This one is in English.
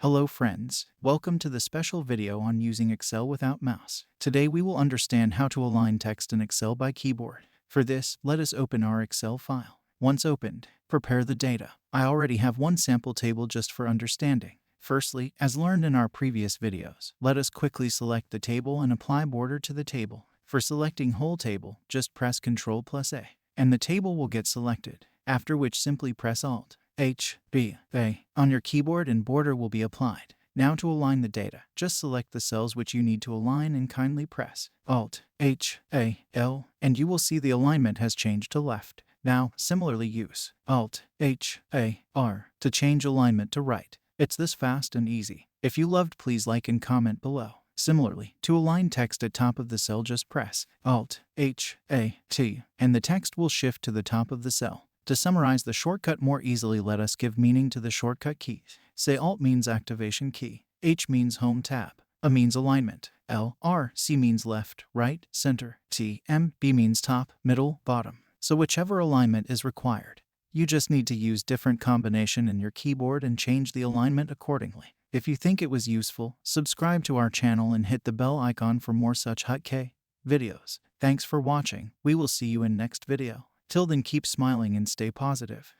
Hello friends, welcome to the special video on using Excel without mouse. Today we will understand how to align text in Excel by keyboard. For this, let us open our Excel file. Once opened, prepare the data. I already have one sample table just for understanding. Firstly, as learned in our previous videos, let us quickly select the table and apply border to the table. For selecting whole table, just press Ctrl+A, and the table will get selected, after which simply press Alt H, B, A on your keyboard and border will be applied. Now to align the data, just select the cells which you need to align and kindly press Alt H, A, L, and you will see the alignment has changed to left. Now, similarly use Alt H, A, R to change alignment to right. It's this fast and easy. If you loved, please like and comment below. Similarly, to align text at top of the cell, just press Alt H, A, T, and the text will shift to the top of the cell. To summarize the shortcut more easily, let us give meaning to the shortcut keys. Say Alt means activation key, H means home tab, A means alignment, L, R, C means left, right, center, T, M, B means top, middle, bottom. So whichever alignment is required. You just need to use different combination in your keyboard and change the alignment accordingly. If you think it was useful, subscribe to our channel and hit the bell icon for more such Hatke videos. Thanks for watching. We will see you in next video. Till then, keep smiling and stay positive.